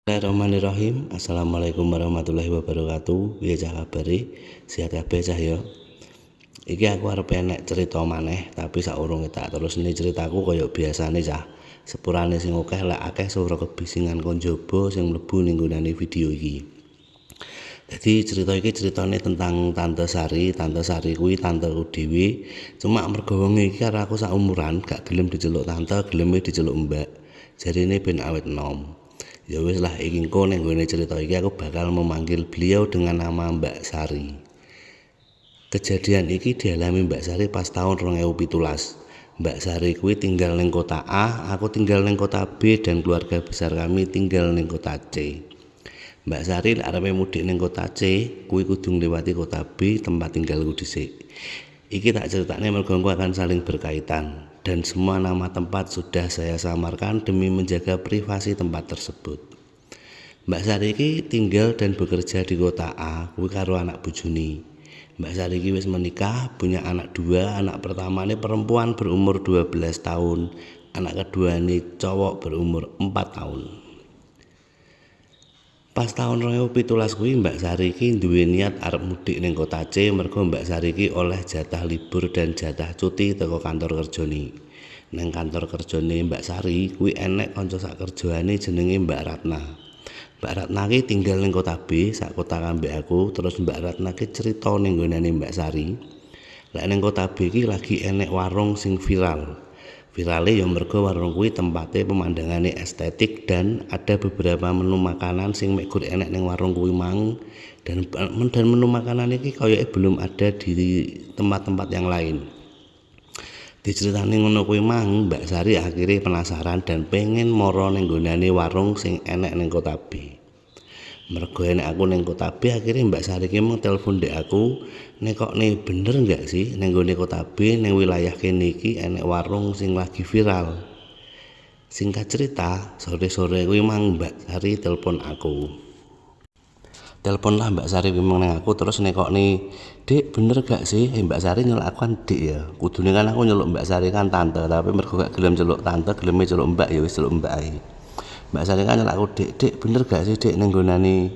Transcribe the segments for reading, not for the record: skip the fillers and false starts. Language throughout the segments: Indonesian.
Bismillahirrahmanirrahim. Assalamualaikum warahmatullahi wabarakatuh. Piye cah kabare? Sehat kabeh cah ya. Iki aku arep enek cerita maneh, tapi saurunge tak terusne ceritaku kaya biasane cah. Sepurane sing lek akeh suara kebisingan kon jaba sing mlebu ning nggonane video iki. Jadi cerita iki ceritane tentang Tante Sari. Tante Sari kuwi tanteku dhewe. Cuma mergo wong iki karo aku saumuran, gak gelem diceluk tante, geleme diceluk mbak. Jarine ben awet enom. Ya wis lah iki engko ning gone cerita iki aku bakal memanggil beliau dengan nama Mbak Sari. Kejadian iki dialami Mbak Sari pas tahun 2017. Mbak Sari kuwi tinggal ning kota A, aku tinggal ning kota B dan keluarga besar kami tinggal ning kota C. Mbak Sari lek arepe mudik ning kota C, kuwi kudu ngliwati kota B tempat tinggalku dhisik. Iki tak ceritane mergo akan saling berkaitan dan semua nama tempat sudah saya samarkan demi menjaga privasi tempat tersebut. Mbak Sari iki tinggal dan bekerja di kota A kuwi karo anak bojone. Mbak Sari iki wis menikah, punya anak dua. Anak pertama ini perempuan berumur 12 tahun, anak kedua ini cowok berumur 4 tahun. Pas tahun 2017 kuwi Mbak Sari iki duwe niat arep mudik ning kota C mergo Mbak Sari iki oleh jatah libur dan jatah cuti teko kantor kerjane. Nang kantor kerjane Mbak Sari kuwi enek kanca sak kerjaane jenenge Mbak Ratna. Mbak Ratna iki tinggal ning kota B, sak kota kambek aku, terus Mbak Ratna iki cerita ning nggonane Mbak Sari. Lek ning kota B iki lagi enek warung sing viral. Virale ya mergo warung kuwi tempate pemandangane estetik dan ada beberapa menu makanan sing mek gur enek ning warung kuwi mang dan menu makanan iki kayake belum ada di tempat-tempat yang lain. Diceritani ngono kuwi mang Mbak Sari akhirnya penasaran dan pengen moro ning nggonane warung sing enek ning kota B. Mergo enek aku ning kota B akhirnya Mbak Sari ki mung telepon ndek aku, nekokne bener enggak sih ning nggone kota B ning wilayah kene iki enek warung sing lagi viral. Singkat cerita, sore-sore kuwi mang Mbak Sari telepon aku. Telepon lah Mbak Sari kuwi nang aku terus nekokne, "Dik, bener gak sih?" Mbak Sari nyeluk aku kan Dik ya. Kudune kan aku nyeluk Mbak Sari kan tante, tapi mergo gak gelem celuk tante, geleme celuk Mbak ya wis celuk Mbak ae. Mbak Sari kan nyeluk aku, "Dik, bener gak sih Dik ning nggonane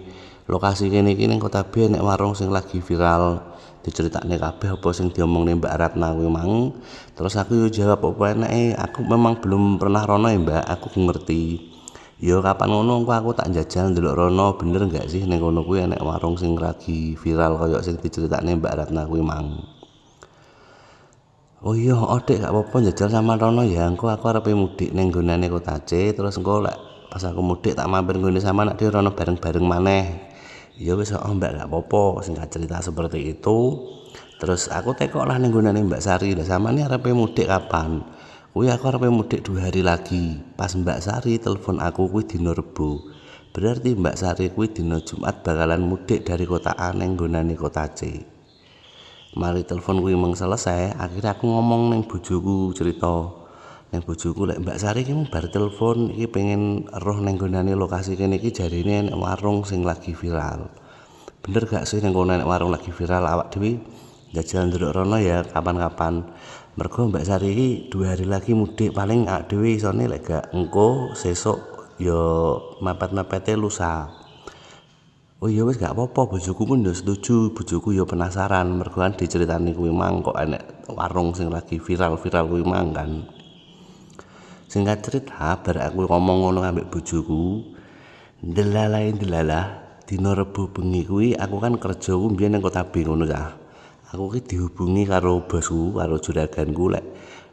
lokasi kene iki ning kota B nek warung sing lagi viral." Diceritakne kabeh apa sing diomongne Mbak Ratna kuwi mang. Terus aku yo jawab apa eneke, "Aku memang belum pernah rono ya, Mbak. Aku ngerti." "Yo kapan ngono engko aku tak njajal ndelok rono, bener gak sih ning kono kuwi enek warung sing lagi viral kaya sing diceritakne Mbak Ratna kuwi mang." "Oh iya, Dik, gak apa-apa njajal sama rono ya. Engko aku arepe mudik ning nggonane kota C, terus engko lek pas aku mudik tak mampir nggone sama nek dhewe rono bareng-bareng maneh." "Ya wis Mbak, gak apa-apa." Singkat cerita seperti itu. Terus aku tekok lah ning nggonane Mbak Sari, "Lah sampeyan arepe mudik kapan?" "Kuwi aku arepe mudik 2 hari lagi." Pas Mbak Sari telepon aku kuwi dina Rebo. Berarti Mbak Sari kuwi dina Jumat bakalan mudik dari kota A ning nggonane kota C. Mari telepon kuwi mung selesai, akhirnya aku ngomong ning bojoku cerita. Ning bojoku lek Mbak Sari iki bar telepon iki pengen roh ning nggonane lokasi kene iki jarine enek warung sing lagi viral. "Bener gak sih ning kono enek warung lagi viral, awak dhewe njajal ndelok rono ya kapan-kapan." Mergo Mbak Sari iki 2 hari lagi mudik, paling awak dhewe isone lek gak engko sesuk ya mepet-mepete lusa. "Oh iya wis gak apa-apa." Bojoku pun yo setuju, bojoku yo penasaran mergo kan diceritani kuwi mang kok enek warung sing lagi viral-viral kuwi mang kan. Singkat cerita, bar aku ngomong ngono ambek bojoku, ndelalah dina Rebo bengi kuwi aku kan kerja ku mbiyen ning kota B ngono cah. Aku ki dihubungi karo bosku, karo juraganku lek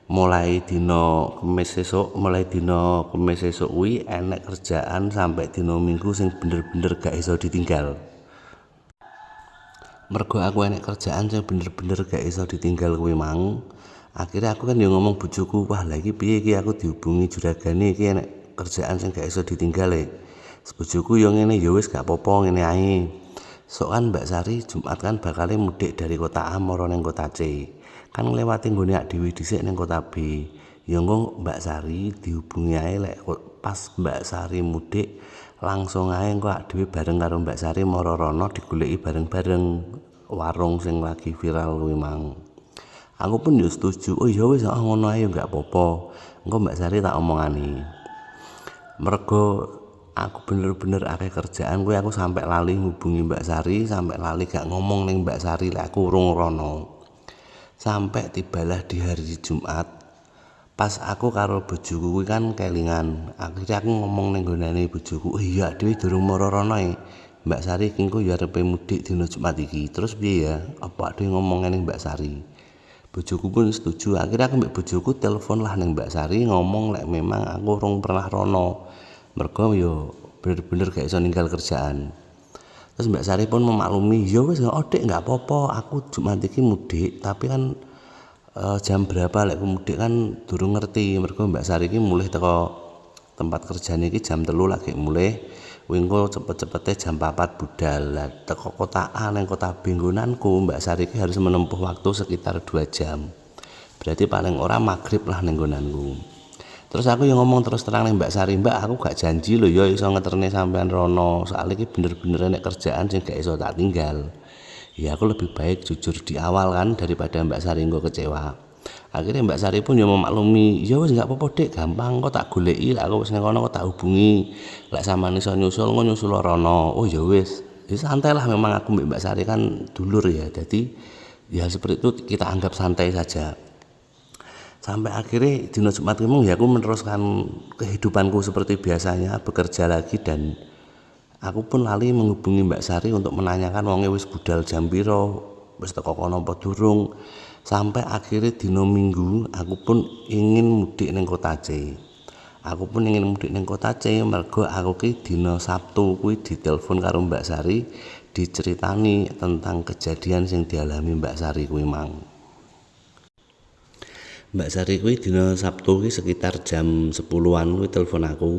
mulai dina Kamis esuk kuwi enek kerjaan sampai dina Minggu sing bener-bener gak iso ditinggal. Mergo aku enek kerjaan sing bener-bener gak iso ditinggal kuwi mang. Akhirnya aku kan yo ngomong bojoku, "Wah, lah iki piye iki aku dihubungi juragane iki enek kerjaan sing gak iso ditinggal e." Bojoku yo ngene, "Ya wis gak apa-apa ngene ae. Sok kan Mbak Sari Jumat kan bakal mudik dari kota A moro ning kota C. Kan nglewati nggone ak dhewe dhisik ning kota B. Ya engko Mbak Sari dihubungi ae lek pas Mbak Sari mudik langsung ae engko ak dhewe bareng karo Mbak Sari moro rono digoleki bareng-bareng warung sing lagi viral kuwi mang." Aku pun yo setuju. "Oh ya wis ngono ae gak apa-apa." Engko Mbak Sari tak omongani. Mergo aku bener-bener akeh kerjaan kuwi aku sampai lali ngubungi Mbak Sari, sampai lali gak ngomong ning Mbak Sari lek aku urung rono. Sampai tibalah di hari Jumat, pas aku karo bojoku kuwi kan kelingan. Akhirnya aku ngomong ning nggonane bojoku, "Oh iya, dhewe durung mara rono e. Mbak Sari iki engko ya arepe mudik dina Jumat iki. Terus piye ya? Apa dhewe ngomong ning Mbak Sari?" Bojoku pun setuju. Akhirnya aku mbek bojoku telepon lah ning Mbak Sari ngomong lek memang aku urung pernah rono. Mergo yo bener-bener gak iso ninggal kerjaan. Terus Mbak Sari pun memaklumi, "Ya wis Dik nggak apa-apa, aku Jumat iki mudik, tapi kan jam berapa lek mudik kan durung ngerti." Mergo Mbak Sari iki mulih teko tempat kerjane iki jam 3 lagi mulih. Wingko cepet-cepete jam 4 budal. Lah teko kota A nang kota B nggonanku Mbak Sari iki harus menempuh waktu sekitar 2 jam. Berarti paling ora magrib lah nang nggonanku. Terus aku yang ngomong terus terang nih Mbak Sari, "Mbak, aku gak janji lho ya iso ngeterne sampean rono. Soalnya iki bener-bener enek kerjaan sing gak iso tak tinggal." Ya aku lebih baik jujur di awal kan daripada Mbak Sari engko kecewa. Akhirnya Mbak Sari pun ya memaklumi, "Ya wis gak apa-apa Dik, gampang kok tak goleki, lek aku wis nang kono kok tak hubungi. Lek sampean iso nyusul engko nyusul rono." Oh ya wis. Ya santai lah, memang aku Mbak Sari kan dulur ya. Jadi ya seperti itu kita anggap santai saja. Sampai akhirnya dina Jumat memang ya aku meneruskan kehidupanku seperti biasanya, bekerja lagi, dan aku pun lali menghubungi Mbak Sari untuk menanyakan wonge wis budal jam piro, wis teko kono apa durung. Sampai akhirnya dina Minggu aku pun ingin mudik ning kota C. Aku pun ingin mudik ning kota C mergo aku ki dina Sabtu kuwi ditelepon karo Mbak Sari diceritani tentang kejadian sing dialami Mbak Sari kuwi mang. Mbak Sari kuwi dina Sabtu kuwi sekitar jam 10-an kuwi telepon aku,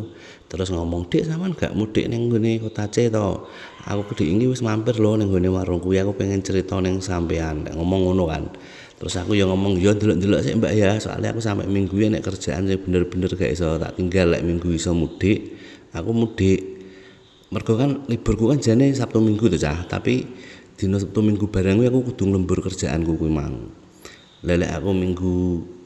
terus ngomong, "Dik, sampean gak mudik ning nggone kota C to? Aku Dik iki wis mampir lho ning nggone warung kuwi, aku pengen cerita ning sampean." Ngomong ngono kan. Terus aku ya ngomong, "Ya delok-delok sik Mbak ya, soalnya aku sampai minggu ya nek kerjaan sing bener-bener gak iso tak tinggal, lek minggu iso mudik, aku mudik." Mergo kan liburku kan jane Sabtu Minggu to Cah, tapi dina Sabtu Minggu bareng kuwi aku kudu lembur kerjaanku kuwi mang. Lelek aku minggu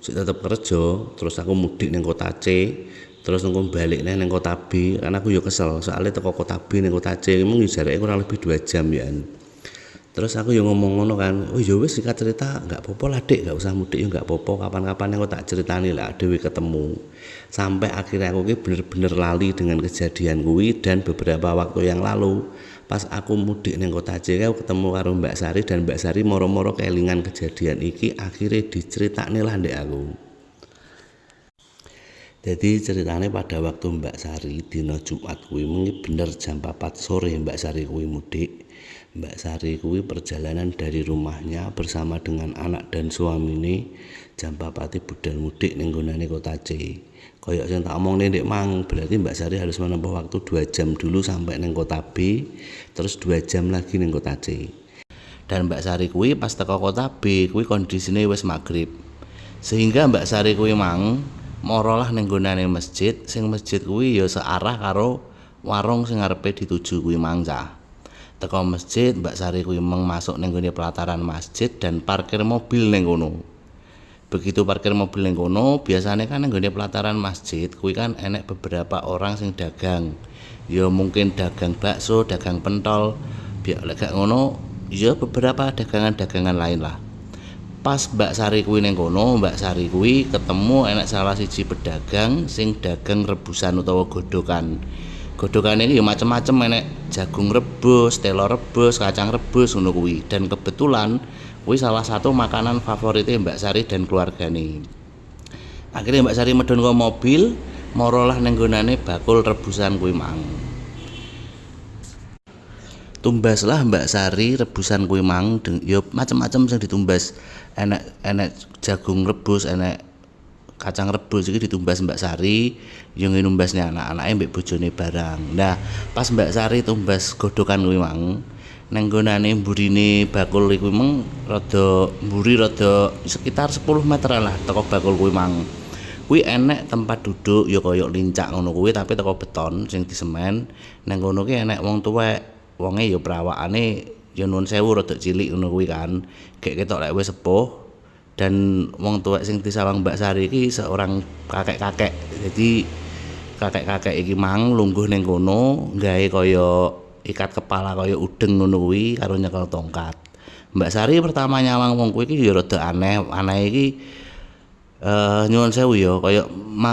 sik tetep kerja, terus aku mudik ning kota C, terus engko balik ning kota B, kan aku ya kesel, soalnya teko kota B ning kota C emang jarake kurang lebih 2 jam ya. Terus aku ya ngomong ngono kan, "Oh ya wis singkat cerita gak apa-apa lah Dik, gak usah mudik ya gak apa-apa, kapan-kapan engko tak ceritani lah dhewe ketemu." Sampai akhirnya aku ki bener-bener lali dengan kejadian kuwi, dan beberapa waktu yang lalu pas aku mudik ning kota C aku ketemu karo Mbak Sari, dan Mbak Sari moro-moro kelingan kejadian iki, akhirnya diceritakne lah ndek aku. Jadi ceritanya pada waktu Mbak Sari dina Jumat kuwi mengi bener jam 4 sore Mbak Sari kuwi mudik. Mbak Sari kuwi perjalanan dari rumahnya bersama dengan anak dan suamine jam 4 budal mudik ning nggonane kota C. Kayak sing tak omongne ndek mang, berarti Mbak Sari harus menempuh waktu 2 jam dulu sampai ning kota B, terus 2 jam lagi ning kota C. Dan Mbak Sari kuwi pas teko kota B kuwi kondisine wis magrib. Sehingga Mbak Sari kuwi mang maralah ning nggonane masjid, sing masjid kuwi ya searah karo warung sing arepe dituju kuwi mang Cah. Teko masjid Mbak Sari kuwi meng masuk ning nggone pelataran masjid dan parkir mobil ning kono. Begitu parkir mobil ning kono, biasanya kan ning nggone pelataran masjid kuwi kan enek beberapa orang sing dagang. Ya mungkin dagang bakso, dagang pentol, biar lek gak ngono ya beberapa dagangan-dagangan lain lah. Pas Mbak Sari kuwi ning kono, Mbak Sari kuwi ketemu enek salah siji pedagang sing dagang rebusan utawa godhokan. Godhokane iki ya macem-macem, enek jagung rebus, telo rebus, kacang rebus ngono kuwi. Dan kebetulan kuwi salah satu makanan favoritnya Mbak Sari dan keluargane. Akhirnya Mbak Sari medhun ke mobil, maralah ning nggonane bakul rebusan kuwi mang. Tumbaslah Mbak Sari rebusan kuwi mang, ya macem-macem sing ditumbas. Enek jagung rebus, enek kacang rebus iki ditumbas Mbak Sari, yang numbasne anak-anake mbek bojone barang. Nah, pas Mbak Sari tumbas godhokan kuwi mang, nang nggonane mburine bakul iku mang rada mburi, rada sekitar 10 meteran lah teko bakul kuwi mang. Kuwi enek tempat duduk ya kaya lincak ngono kuwi, tapi teko beton sing disemen. Nang kono ki enek wong tuwek, wonge ya prawakane ya nuwun sewu rada cilik ngono kuwi kan. Gek ketok lek wis sepuh. Dan wong tuwek sing disawang Mbak Sari iki seorang kakek-kakek. Jadi kakek-kakek iki mang lungguh ning kono gawe kaya ikat kepala kaya udeng ngono kuwi karo nyekel tongkat. Mbak Sari pertama nyawang wong kuwi iki ya rada aneh. Aneh iki nyuwun sewu ya kaya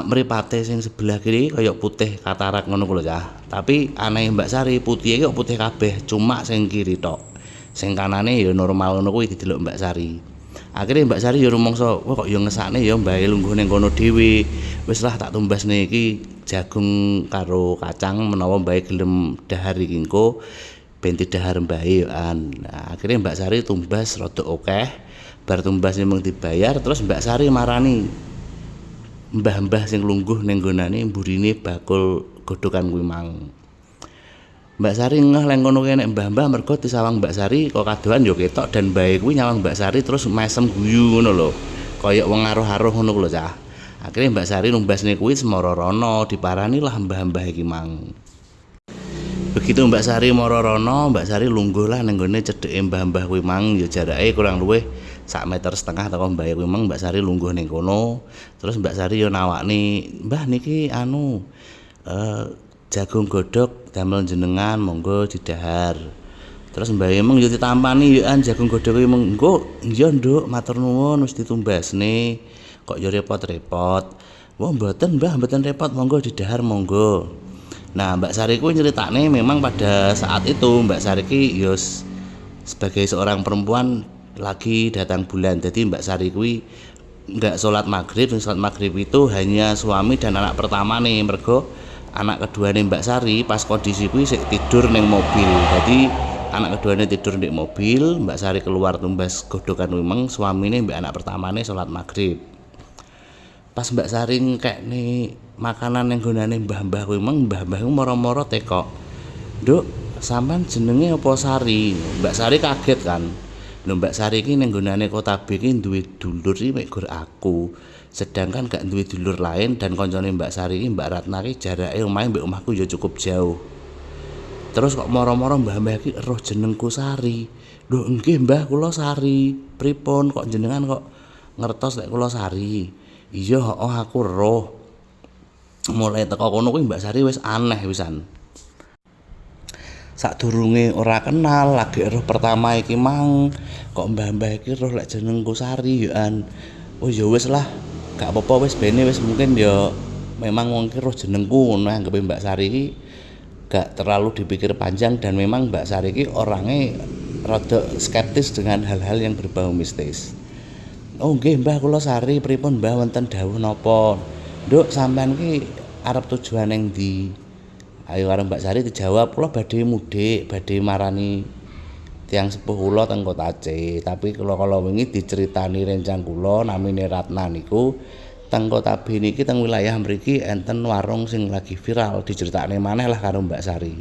mripate sing sebelah kiri kaya putih katarak ngono ku lho Cah. Tapi aneh Mbak Sari putih iki kok putih kabeh, cuma sing kiri tok. Sing kanane ya normal ngono kuwi didelok Mbak Sari. Akhirnya Mbak Sari ya rumangsa, wah kok ya ngesakne ya mbae lungguh ning kono dhewe. Wis lah tak tumbasne iki jagung karo kacang menawa mbae gelem dahar iki engko ben didahar mbae yoan. Nah, akhirnya Mbak Sari tumbas rada akeh. Bar tumbas mung dibayar terus Mbak Sari marani mbah-mbah sing lungguh ning nggonane mburine bakul godhokan kuwi mang. Mbak Sari ngeh leng kono kene mbah-mbah mergo disawang Mbak Sari kok kadohan ya ketok dan bae kuwi nyawang Mbak Sari terus mesem guyu ngono lho. Kaya wong aruh-aruh ngono lho Cah. Akhirnya Mbak Sari numbasne kuwi semara rono diparani lah mbah-mbah iki mang. Begitu Mbak Sari mara rono, Mbak Sari lungguh lah ning gone cedheke mbah-mbah kuwi mang ya jarake kurang luwih 1,5 meter teko mbahe kuwi mang Mbak Sari lungguh ning kono. Terus Mbak Sari yo nawakni, "Mbah niki jagung godhog damel jenengan monggo didahar." Terus mbahe meng yo ditampani yoan jagung godhog iki meng, "Engko iya Nduk, matur nuwun wis ditumbasne. Kok yo repot-repot." "Wah mboten Mbah, mboten repot, monggo didahar monggo." Nah, Mbak Sari kuwi nyeritane memang pada saat itu Mbak Sari ki yo sebagai seorang perempuan lagi datang bulan. Jadi Mbak Sari kuwi enggak sholat maghrib. Sholat maghrib itu hanya suami dan anak pertama nih, mergo anak kedua nih Mbak Sari pas kondisi kuwi sik tidur ning mobil. Jadi anak keduanya tidur di mobil, Mbak Sari keluar tumbas godhokan memang suamine mbak anak pertamane sholat maghrib. Pas Mbak Sari ngekekne makanan yang gunane mbah-mbah kuwi memang mbah-mbah moro-moro teko. "Nduk, sampean jenenge apa Sari?" Mbak Sari kaget kan. Lho Mbak Sari iki ning nggonane Kota B iki duwe dulur iki mek gur aku. Sedangkan gak duwe dulur lain dan koncone Mbak Sari iki Mbak Ratna iki jarake omahe mbek omahku ya cukup jauh. Terus kok moro-moro mbah-mbah iki roh jenengku Sari. "Lho nggih Mbah, kula Sari. Pripun kok jenengan kok ngertos lek kula Sari?" "Iya, heeh aku roh." Mulai teko kono kuwi Mbak Sari wis aneh wisan. Sadurunge ora kenal lagi roh pertama iki mang kok mbah-mbah iki roh lek jenengku Sari yoan. "Oh ya wis lah, gak apa-apa wis bene wis mungkin ya memang wong iki roh jenengku." Ngono anggepe Mbak Sari iki gak terlalu dipikir panjang dan memang Mbak Sari iki orangnya rada skeptis dengan hal-hal yang berbau mistis. "Oh nggih Mbah, kula Sari, pripun Mbah wonten dawuh napa?" "Nduk, sampean ki arep tujuan ning ndi?" Ayo karo Mbak Sari dijawab, "Kula badhe mudik, badhe marani tiyang sepuh kula teng Kota C. Tapi kula wingi diceritani rencang kula namine Ratna niku teng Kota B niki teng wilayah mriki enten warung sing lagi viral." Diceritakne maneh lah karo Mbak Sari.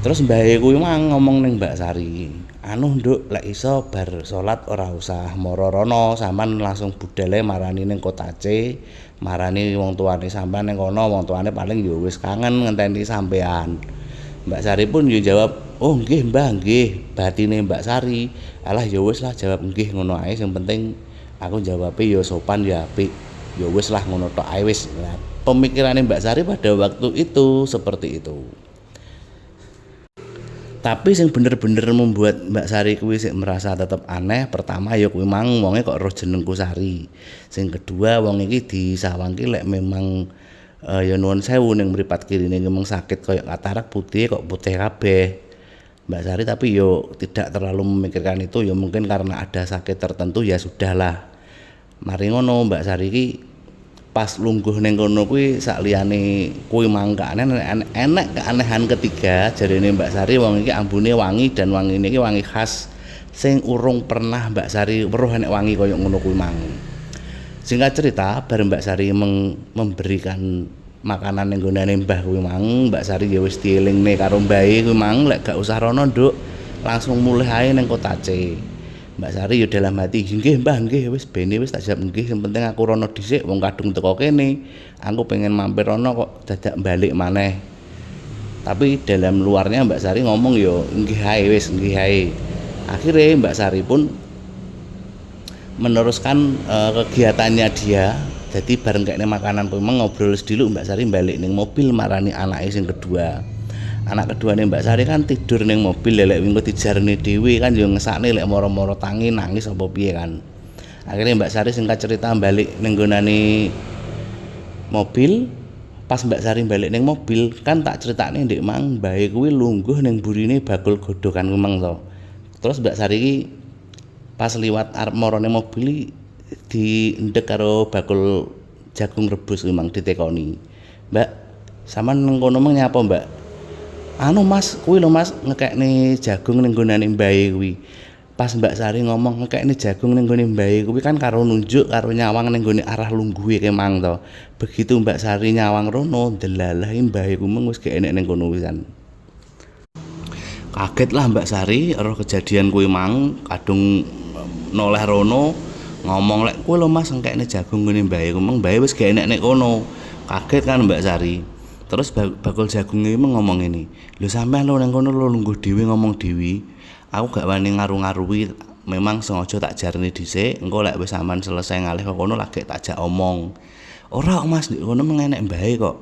Terus mbahe kuwi mang ngomong ning Mbak Sari, Nduk, lek iso bar salat ora usah mara rono, sampean langsung budale marani ning Kota C. Marani wong tuane sampean ning kono, wong tuane paling ya wis kangen ngenteni sampean." Mbak Sari pun yo jawab, "Oh nggih Mbah, nggih." Batine Mbak Sari, "Alah ya wis lah jawab nggih ngono ae, sing penting aku jawabe ya sopan ya apik." Ya wis lah ngono tok ae wis. Nah, pemikirane Mbak Sari pada waktu itu seperti itu. Tapi sing bener-bener membuat Mbak Sari kuwi sik merasa tetep aneh, pertama ya kuwi mang wonge kok roh jenengku Sari. Sing kedua wong iki disawangke lek memang ya nuwun sewu ning mripat kirine memang sakit kaya katarak putih kok putih kabeh. Mbak Sari tapi yo tidak terlalu memikirkan itu, ya mungkin karena ada sakit tertentu ya sudahlah. Mari ngono Mbak Sari iki pas lungguh ning kono kuwi sak liyane kuwi mangkane enek keanehan ketiga jarine Mbak Sari. Wong iki ambune wangi dan wangine iki wangi khas sing urung pernah Mbak Sari weruh enek wangi kaya ngono kuwi mang. Singkat cerita bar Mbak Sari memberikan makanan ning gonane Mbah kuwi mang, Mbak Sari ya wis dielingne karo mbahe kuwi mang, lek gak usah rono Nduk, langsung mulih ae ning Kota C. Mbak Sari ya dalam hati, "Nggih Mbah, nggih wis bene wis tak jawab nggih, sing penting aku rono dhisik wong kadung teko kene. Aku pengen mampir rono kok dadak balik maneh." Tapi dalam luarnya Mbak Sari ngomong yo nggih ae wis, nggih ae. Akhirnya Mbak Sari pun meneruskan kegiatannya dia. Dadi bareng kene makanan kuwi ngobrol sediluk Mbak Sari balik ning mobil marani anake sing kedua. Anak keduane Mbak Sari kan tidur ning mobil lek wingko dijarne dhewe kan yo ngesakne lek moro-moro tangi nangis apa piye kan. Akhirnya Mbak Sari singkat cerita balik ning nggonane mobil. Pas Mbak Sari balik ning mobil kan tak critakne ndek mang mbahe kuwi lungguh ning burine bakul godhogan kuwi mang to. Terus Mbak Sari iki pas liwat arep marane mobil diendhek karo bakul jagung rebus kuwi mang ditekoni. Mbak, sampean nang kono mang nyapa, Mbak? Anu Mas, kuwi lho Mas ngekekne jagung ning nggonane mbahe kuwi. Pas Mbak Sari ngomong ngekekne jagung ning nggone mbahe kuwi kan karo nunjuk karo nyawang ning nggone arah lungguhe kemang to. Begitu Mbak Sari nyawang rono, delalahe mbahe kuwi wis gak enek ning kono wisan. Kaget lah Mbak Sari roh kejadian kuwi mang, kadung noleh rono ngomong lek kuwi lho Mas ngekekne jagung ngene mbahe kuwi mang mbahe wis gak enek nek kono. Kaget kan Mbak Sari. Terus bakul jagung iki ngomong ngene. Lho sampean lho nang kono lho lungguh dhewe ngomong dhewe. Aku gak wani ngaru-ngaruhi, memang sengaja tak jarne dhisik, engko lek wis aman selesai ngalih kok kono lagi tak jak omong. Ora Mas, ndek kono mengenek mbahe kok.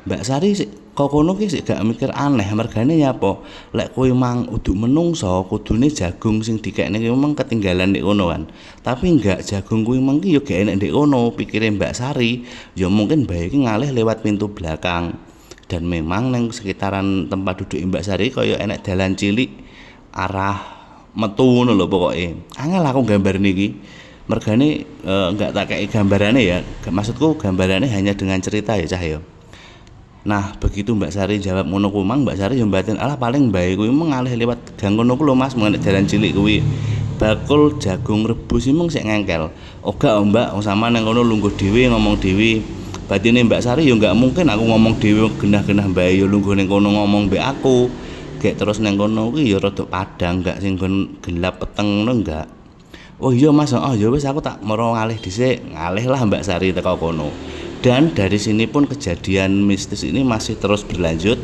Mbak Sari sik kok kono ki sik gak mikir aneh, mergane nyapa? Lek kowe mang uduk menungso, kudune jagung sing dikekne ki memang ketinggalan ndek kono kan. Tapi enggak jagung kuwi mengki yo gak enek ndek kono, pikire Mbak Sari, ya mungkin mbahe ki ngalih lewat pintu belakang. Dan memang nang sekitaran tempat duduk Mbak Sari kaya enek dalan cilik arah metu ngono lho pokoke. Angel aku gambar niki. Mergane enggak tak kei gambarane ya. Maksudku gambarane hanya dengan cerita ya cah ya. Nah, begitu Mbak Sari jawab ngono kuwi mang Mbak Sari yo mbatin alah paling bae kuwi mengalih lewat gang kono ku lho Mas mengenai dalan cilik kuwi. Bakul jagung rebus iki mung sik ngengkel. Oga Mbak, wong sampean nang kono lungguh dhewe ngomong dhewe. Batine Mbak Sari yo enggak mungkin aku ngomong dhewe genah-genah bae yo lungguh ning kono ngomong mbek aku. Gek terus nang kono kuwi ya rada padang, enggak sing gelap peteng ngono enggak. Oh iya Mas, oh ya wis aku tak moro ngalih dhisik. Ngalih lah Mbak Sari teko kono. Dan dari sini pun kejadian mistis ini masih terus berlanjut.